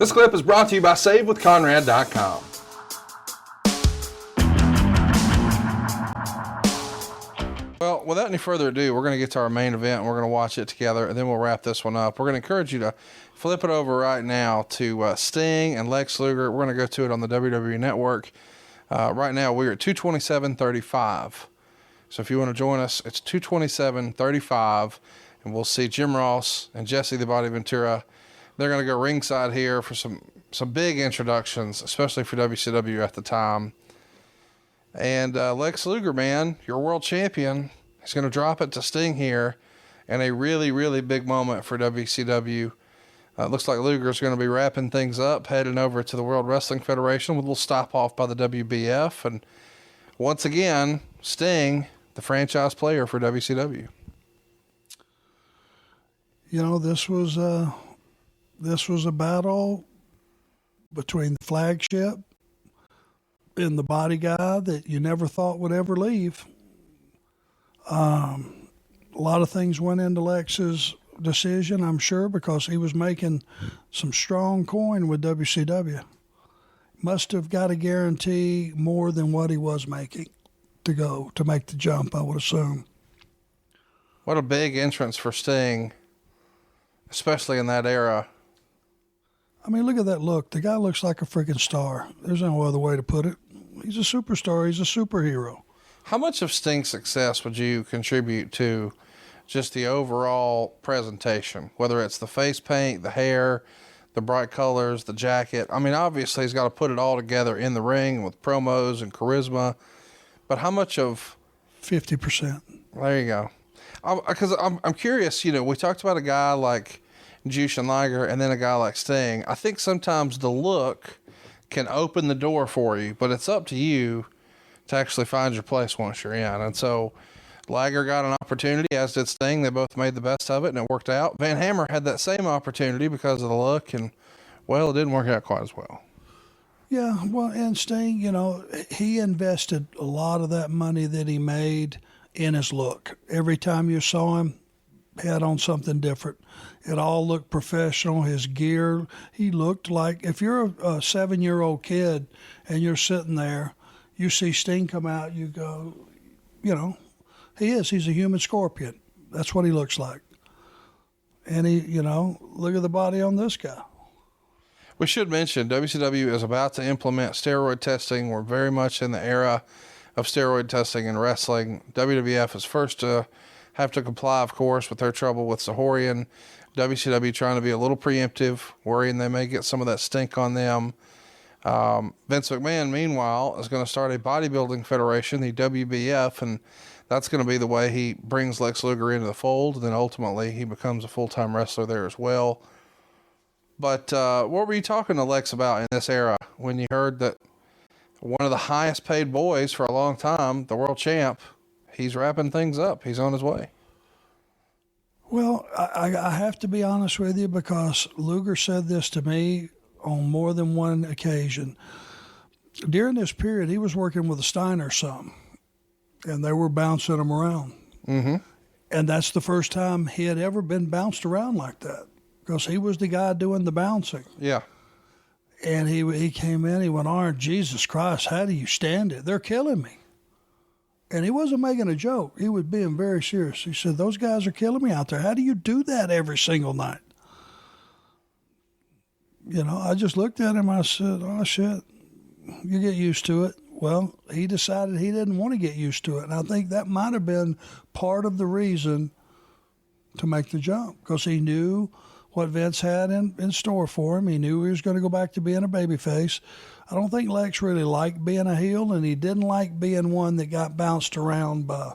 This clip is brought to you by SaveWithConrad.com. Well, without any further ado, we're going to get to our main event and we're going to watch it together and then we'll wrap this one up. We're going to encourage you to flip it over right now to Sting and Lex Luger. We're going to go to it on the WWE Network. Right now, we're at 227.35. So if you want to join us, it's 227.35, and we'll see Jim Ross and Jesse the Body Ventura. They're going to go ringside here for some big introductions, especially for WCW at the time. And Lex Luger, man, your world champion, he's going to drop it to Sting here in a really, really big moment for WCW. It looks like Luger's going to be wrapping things up, heading over to the World Wrestling Federation with a little stop off by the WBF. And once again, Sting, the franchise player for WCW. You know, this was a battle between the flagship and the body guy that you never thought would ever leave. A lot of things went into Lex's decision, I'm sure, because he was making some strong coin with WCW. Must have got a guarantee more than what he was making to make the jump, I would assume. What a big entrance for Sting, especially in that era. I mean, look at that look. The guy looks like a freaking star. There's no other way to put it. He's a superstar. He's a superhero. How much of Sting's success would you contribute to just the overall presentation, whether it's the face paint, the hair, the bright colors, the jacket? I mean, obviously he's got to put it all together in the ring with promos and charisma, but how much of 50%? There you go. Because I'm curious, you know, we talked about a guy like Jushin Liger and then a guy like Sting. I think sometimes the look can open the door for you, but it's up to you to actually find your place once you're in. And so Liger got an opportunity, as did Sting. They both made the best of it, and it worked out. Van Hammer had that same opportunity because of the look, and, well, it didn't work out quite as well. Yeah, well, and Sting, you know, he invested a lot of that money that he made in his look. Every time you saw him, he had on something different. It all looked professional. His gear, he looked like, if you're a 7-year-old kid and you're sitting there, you see Sting come out, you go, you know, he's a human scorpion. That's what he looks like. And he, you know, look at the body on this guy. We should mention WCW is about to implement steroid testing. We're very much in the era of steroid testing in wrestling. WWF is first to have to comply, of course, with their trouble with Sahorian. WCW trying to be a little preemptive, worrying they may get some of that stink on them. Vince McMahon, meanwhile, is going to start a bodybuilding federation, the WBF, and that's going to be the way he brings Lex Luger into the fold. And then ultimately he becomes a full-time wrestler there as well. But what were you talking to Lex about in this era when you heard that one of the highest paid boys for a long time, the world champ, he's wrapping things up. He's on his way. Well, I have to be honest with you, because Luger said this to me on more than one occasion. During this period, he was working with the Steiners some, and they were bouncing him around. Mm-hmm. And that's the first time he had ever been bounced around like that, because he was the guy doing the bouncing. Yeah. And he came in, he went, Arn, Jesus Christ, how do you stand it? They're killing me. And he wasn't making a joke. He was being very serious. He said, those guys are killing me out there. How do you do that every single night? You know, I just looked at him. I said, oh, shit, you get used to it. Well, he decided he didn't want to get used to it. And I think that might have been part of the reason to make the jump, because he knew what Vince had in store for him. He knew he was going to go back to being a babyface. I don't think Lex really liked being a heel, and he didn't like being one that got bounced around by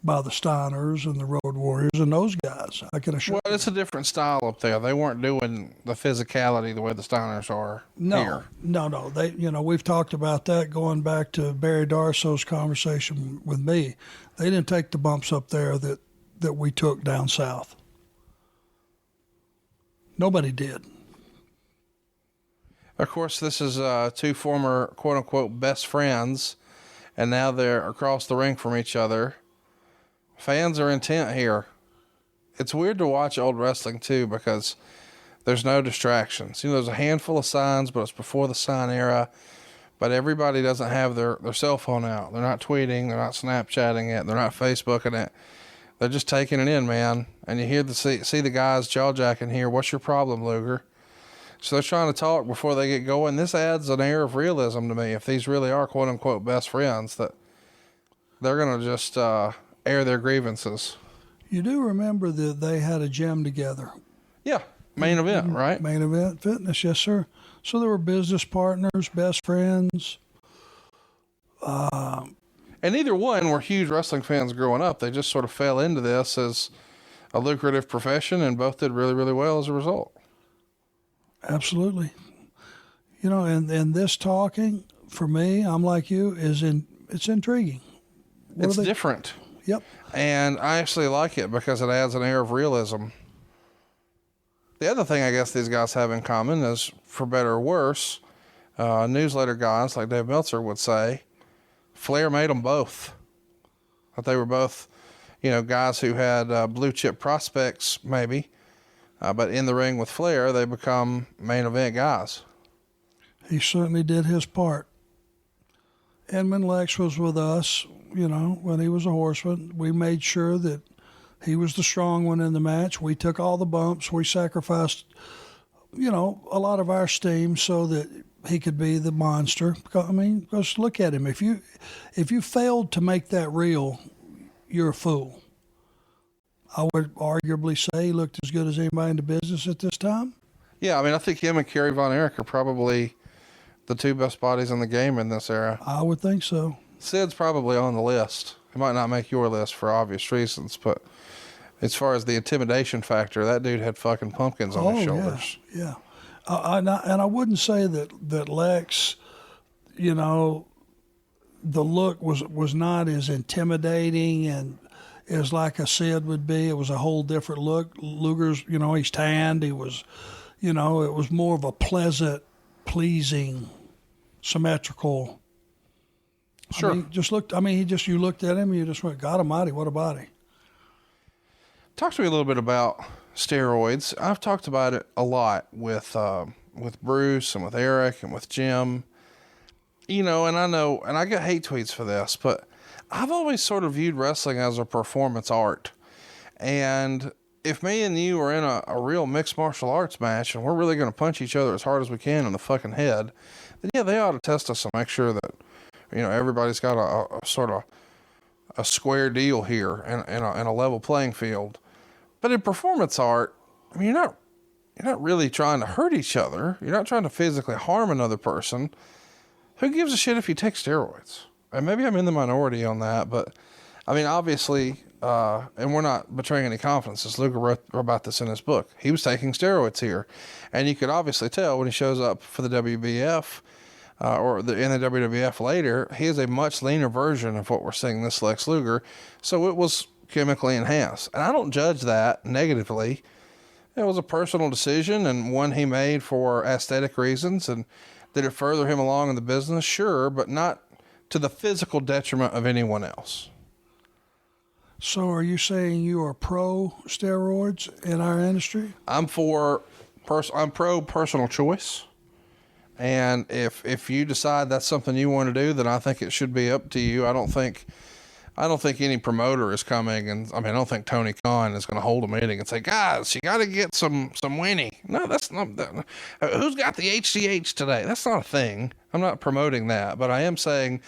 the Steiners and the Road Warriors and those guys. I can assure you. Well, it's a different style up there. They weren't doing the physicality the way the Steiners are here. No. They, you know, we've talked about that going back to Barry Darso's conversation with me. They didn't take the bumps up there that we took down south. Nobody did. Of course, this is two former quote-unquote best friends, and now they're across the ring from each other. Fans are intent here. It's weird to watch old wrestling, too, because There's no distractions. There's a handful of signs, but it's before the sign era. But everybody doesn't have their cell phone out. They're not tweeting. They're not Snapchatting it. They're not Facebooking it. They're just taking it in, man. And you hear see the guys jaw-jacking here. What's your problem, Luger? So they're trying to talk before they get going. This adds an air of realism to me. If these really are quote-unquote best friends, that they're going to just air their grievances. You do remember that they had a gym together. Yeah, main event, right? Main Event Fitness, yes, sir. So they were business partners, best friends. And neither one were huge wrestling fans growing up. They just sort of fell into this as a lucrative profession, and both did really, really well as a result. Absolutely. And this talking, for me, I'm like you, it's intriguing. It's different. Yep. And I actually like it because it adds an air of realism. The other thing I guess these guys have in common is, for better or worse, newsletter guys like Dave Meltzer would say, Flair made them both. That they were both, guys who had blue chip prospects maybe, but in the ring with Flair, they become main event guys. He certainly did his part. And when Lex was with us, when he was a horseman, we made sure that he was the strong one in the match. We took all the bumps. We sacrificed, a lot of our steam so that he could be the monster. Because look at him. If you failed to make that real, you're a fool. I would arguably say he looked as good as anybody in the business at this time. Yeah, I think him and Kerry Von Erich are probably the two best bodies in the game in this era. I would think so. Sid's probably on the list. He might not make your list for obvious reasons, but as far as the intimidation factor, that dude had fucking pumpkins on his shoulders. Yeah. And I wouldn't say that Lex, the look was not as intimidating and as like a Sid would be. It was a whole different look. Luger's, he's tanned. He was, it was more of a pleasant, pleasing, symmetrical. Sure. You looked at him and you just went, God almighty, what a body. Talk to me a little bit about steroids. I've talked about it a lot with Bruce and with Eric and with Jim. And I get hate tweets for this, but I've always sort of viewed wrestling as a performance art. And if me and you are in a real mixed martial arts match and we're really going to punch each other as hard as we can in the fucking head, then yeah, they ought to test us and make sure that, everybody's got a sort of a square deal here and a level playing field. But in performance art, you're not really trying to hurt each other. You're not trying to physically harm another person. Who gives a shit if you take steroids? And maybe I'm in the minority on that, but obviously, and we're not betraying any confidences. Luger wrote about this in his book. He was taking steroids here, and you could obviously tell when he shows up for the WBF in the WWF later, he is a much leaner version of what we're seeing this Lex Luger. So it was chemically enhanced, and I don't judge that negatively. It was a personal decision and one he made for aesthetic reasons. And did it further him along in the business? Sure, but not to the physical detriment of anyone else. So are you saying you are pro steroids in our industry? I'm pro personal choice. And if you decide that's something you want to do, then I think it should be up to you. I don't think any promoter is coming, and I don't think Tony Khan is going to hold a meeting and say, guys, you got to get some Winnie. No, that's not that. Who's got the HGH today? That's not a thing. I'm not promoting that, but I am saying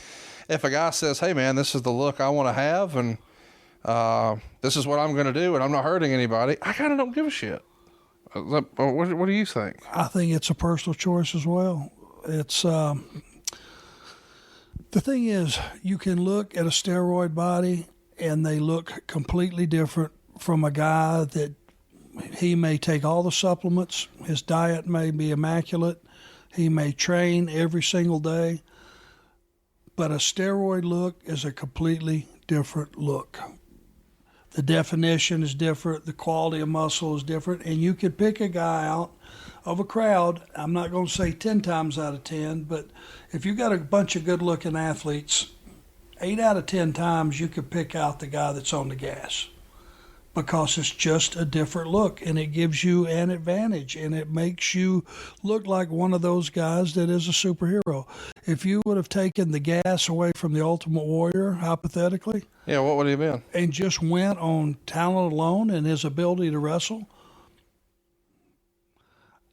if a guy says, hey man, this is the look I want to have, and this is what I'm going to do, and I'm not hurting anybody, I kind of don't give a shit. What do you think? I think it's a personal choice as well. It's the thing is, you can look at a steroid body and they look completely different from a guy that he may take all the supplements. His diet may be immaculate. He may train every single day. But a steroid look is a completely different look. The definition is different. The quality of muscle is different. And you could pick a guy out of a crowd. I'm not going to say 10 times out of 10, but if you got a bunch of good-looking athletes, 8 out of 10 times you could pick out the guy that's on the gas. because it's just a different look, and it gives you an advantage, and it makes you look like one of those guys that is a superhero. If you would have taken the gas away from the Ultimate Warrior, hypothetically, Yeah, what would he have been? and just went on talent alone and his ability to wrestle,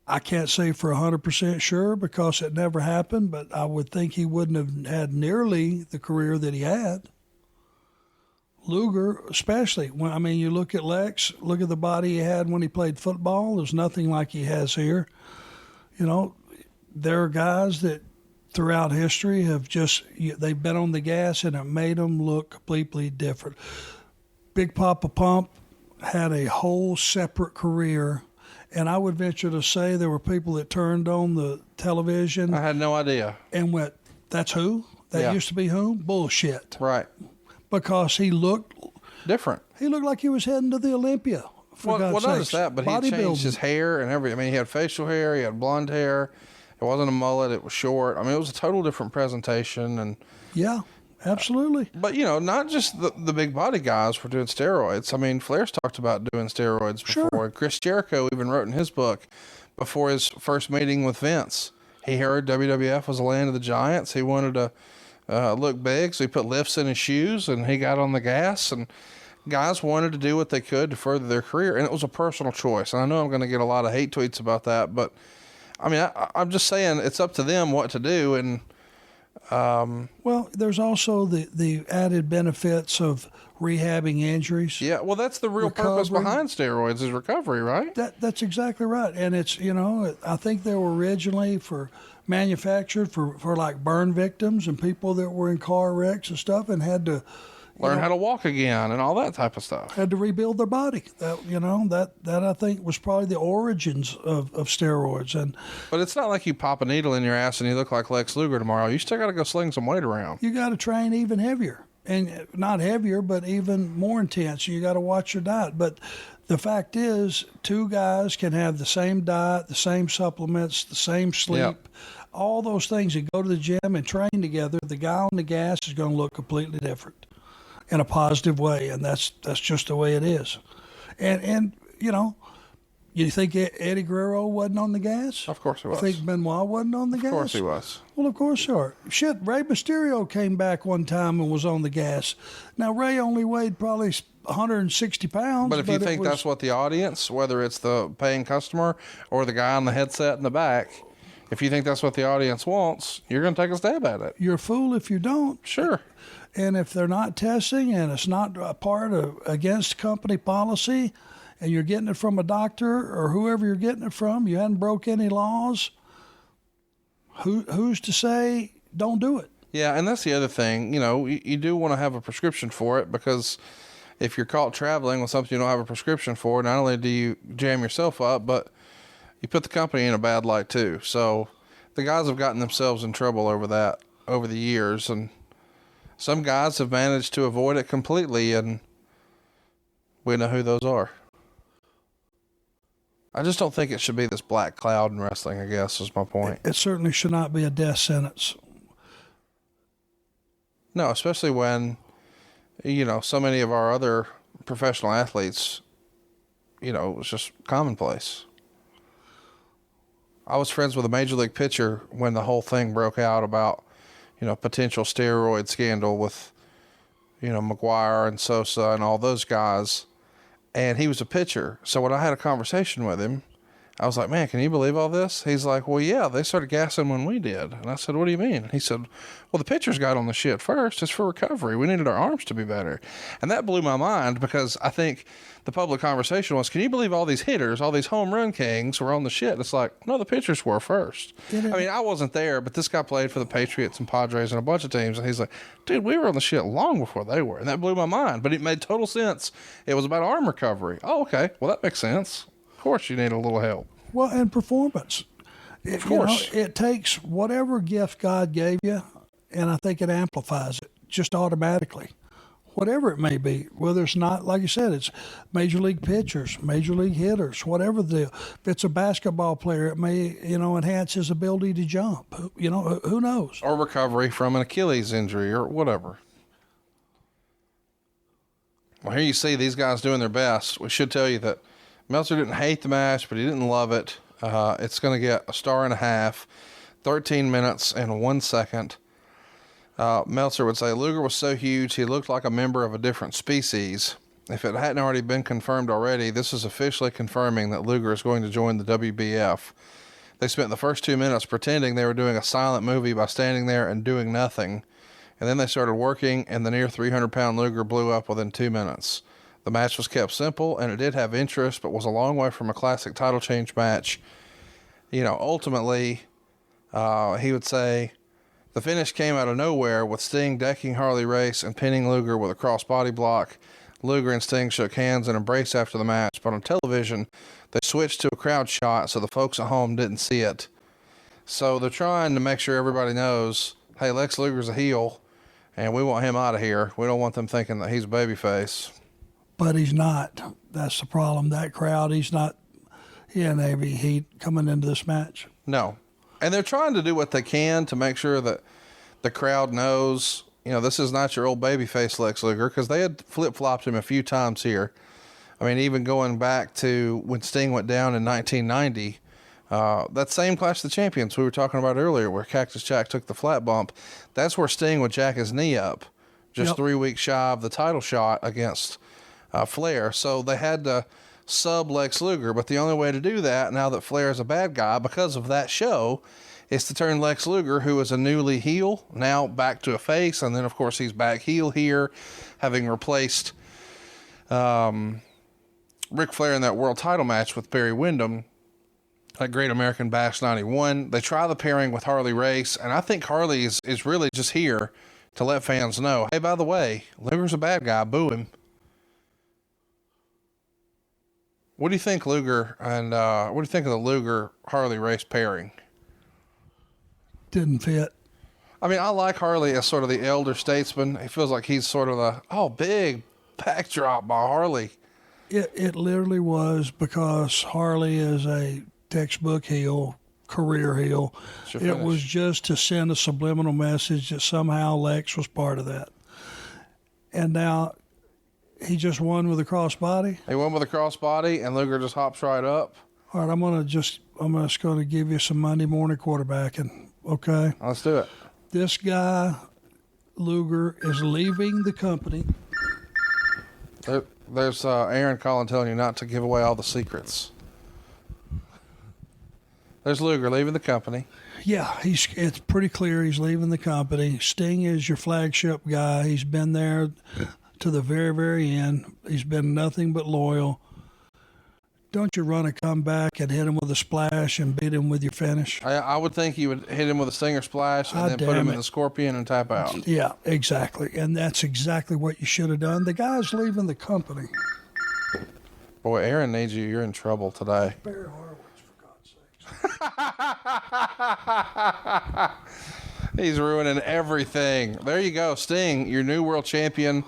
I can't say for 100% sure because it never happened, but I would think he wouldn't have had nearly the career that he had. Luger, especially, you look at Lex, look at the body he had when he played football. There's nothing like he has here. There are guys that throughout history they've been on the gas and it made them look completely different. Big Papa Pump had a whole separate career, and I would venture to say there were people that turned on the television. I had no idea. And went, that's who? That used to be who? Bullshit. Right. Because he looked different. He looked like he was heading to the Olympia. Well, not just that, but he changed his hair and everything. He had facial hair, he had blonde hair. It wasn't a mullet, it was short. It was a total different presentation. And yeah, absolutely. But, not just the big body guys were doing steroids. Flair's talked about doing steroids before. Sure. Chris Jericho even wrote in his book before his first meeting with Vince. He heard WWF was the land of the giants. He wanted to look big, so he put lifts in his shoes and he got on the gas, and guys wanted to do what they could to further their career, and it was a personal choice. And I know I'm going to get a lot of hate tweets about that, but I'm just saying it's up to them what to do. And well, there's also the added benefits of rehabbing injuries. Yeah, well, that's the real purpose behind steroids is recovery, right? That's exactly right. And it's, I think they were originally manufactured for like burn victims and people that were in car wrecks and stuff and had to learn how to walk again and all that type of stuff. Had to rebuild their body. That I think was probably the origins of steroids. But it's not like you pop a needle in your ass and you look like Lex Luger tomorrow. You still got to go sling some weight around. You got to train even heavier, and not heavier, but even more intense. You got to watch your diet. But the fact is, two guys can have the same diet, the same supplements, the same sleep, all those things, and go to the gym and train together. The guy on the gas is going to look completely different in a positive way, and that's just the way it is. And you think Eddie Guerrero wasn't on the gas? Of course he was. You think Benoit wasn't on the gas? Of course he was. Well, of course he was. Shit, Rey Mysterio came back one time and was on the gas. Now, Rey only weighed probably 160 pounds. But if you think that's what the audience, whether it's the paying customer or the guy on the headset in the back, if you think that's what the audience wants, you're going to take a stab at it. You're a fool if you don't. Sure. And if they're not testing and it's not a part of against company policy and you're getting it from a doctor or whoever you're getting it from, you hadn't broke any laws, who's to say don't do it? Yeah, and that's the other thing. You do want to have a prescription for it, because if you're caught traveling with something you don't have a prescription for, not only do you jam yourself up, but you put the company in a bad light too. So the guys have gotten themselves in trouble over that over the years, and some guys have managed to avoid it completely, and we know who those are. I just don't think it should be this black cloud in wrestling, I guess, is my point. It certainly should not be a death sentence. No, especially when, so many of our other professional athletes, it was just commonplace. I was friends with a major league pitcher when the whole thing broke out about, potential steroid scandal with, McGuire and Sosa and all those guys. And he was a pitcher. So when I had a conversation with him, I was like, man, can you believe all this? He's like, well, yeah, they started gassing when we did. And I said, what do you mean? He said, well, the pitchers got on the shit first. It's for recovery. We needed our arms to be better. And that blew my mind, because I think the public conversation was, can you believe all these hitters, all these home run kings were on the shit? It's like, no, the pitchers were first. I wasn't there, but this guy played for the Patriots and Padres and a bunch of teams. And he's like, dude, we were on the shit long before they were. And that blew my mind, but it made total sense. It was about arm recovery. Oh, okay. Well, that makes sense. Of course you need a little help. Well, and performance. Of course. It takes whatever gift God gave you, and I think it amplifies it just automatically. Whatever it may be, whether it's not, like you said, it's major league pitchers, major league hitters, whatever if it's a basketball player, it may, enhance his ability to jump. Who knows? Or recovery from an Achilles injury or whatever. Well, here you see these guys doing their best. We should tell you that Meltzer didn't hate the match, but he didn't love it. It's going to get 1.5 stars, 13 minutes and 1 second. Meltzer would say Luger was so huge he looked like a member of a different species. If it hadn't already been confirmed already, this is officially confirming that Luger is going to join the WBF. They spent the first 2 minutes pretending they were doing a silent movie by standing there and doing nothing. And then they started working, and the near 300-pound Luger blew up within 2 minutes. The match was kept simple, and it did have interest, but was a long way from a classic title change match. Ultimately, he would say, the finish came out of nowhere with Sting decking Harley Race and pinning Luger with a crossbody block. Luger and Sting shook hands and embraced after the match, but on television, they switched to a crowd shot so the folks at home didn't see it. So they're trying to make sure everybody knows, hey, Lex Luger's a heel, and we want him out of here. We don't want them thinking that he's a babyface. But he's not. That's the problem. That crowd, he had heavy heat coming into this match. No. And they're trying to do what they can to make sure that the crowd knows, this is not your old babyface Lex Luger, because they had flip-flopped him a few times here. I mean, even going back to when Sting went down in 1990, that same Clash of the Champions we were talking about earlier, where Cactus Jack took the flat bump, that's where Sting would jack his knee up, just 3 weeks shy of the title shot against Flair. So they had to sub Lex Luger, but the only way to do that, now that Flair is a bad guy because of that show, is to turn Lex Luger, who is a newly heel, now back to a face, and then of course he's back heel here, having replaced Ric Flair in that world title match with Barry Windham at Great American Bash 91. They try the pairing with Harley Race, and I think Harley is really just here to let fans know, hey, by the way, Luger's a bad guy, boo him. What do you think, Luger, and what do you think of the Luger-Harley Race pairing? Didn't fit. I mean, I like Harley as sort of the elder statesman. He feels like he's sort of the, big backdrop by Harley. It literally was, because Harley is a textbook heel, career heel. It was just to send a subliminal message that somehow Lex was part of that. And now he just won with a crossbody. He won with a crossbody, and Luger just hops right up. All right, I'm just going to give you some Monday morning quarterbacking, okay? Let's do it. This guy, Luger, is leaving the company. There's Aaron calling telling you not to give away all the secrets. There's Luger leaving the company. Yeah, it's pretty clear he's leaving the company. Sting is your flagship guy. He's been there to the very, very end. He's been nothing but loyal. Don't you run a comeback and hit him with a splash and beat him with your finish? I would think you would hit him with a stinger splash and then put him in the scorpion and tap out. Yeah, exactly. And that's exactly what you should have done. The guy's leaving the company. Boy, Aaron needs you. You're in trouble today. Barry Horowitz, for God's sakes. He's ruining everything. There you go, Sting, your new world champion.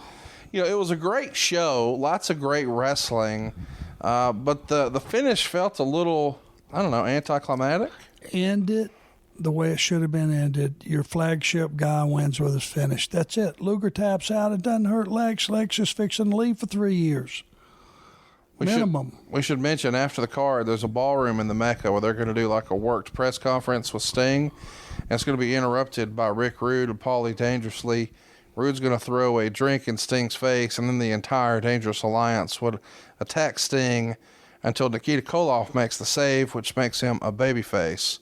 It was a great show, lots of great wrestling, but the finish felt a little, anticlimactic. End it the way it should have been ended. Your flagship guy wins with his finish. That's it. Luger taps out. It doesn't hurt Lex. Lex is fixing to leave for 3 years. Minimum. We should mention after the card, there's a ballroom in the Mecca where they're going to do like a worked press conference with Sting. And it's going to be interrupted by Rick Rude and Paulie Dangerously. Rude's going to throw a drink in Sting's face, and then the entire Dangerous Alliance would attack Sting until Nikita Koloff makes the save, which makes him a babyface.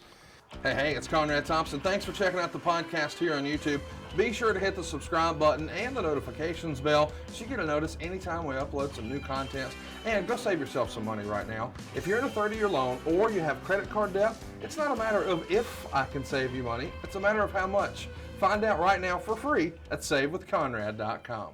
Hey, it's Conrad Thompson. Thanks for checking out the podcast here on YouTube. Be sure to hit the subscribe button and the notifications bell so you get a notice anytime we upload some new content. And go save yourself some money right now. If you're in a 30-year loan or you have credit card debt, it's not a matter of if I can save you money. It's a matter of how much. Find out right now for free at SaveWithConrad.com.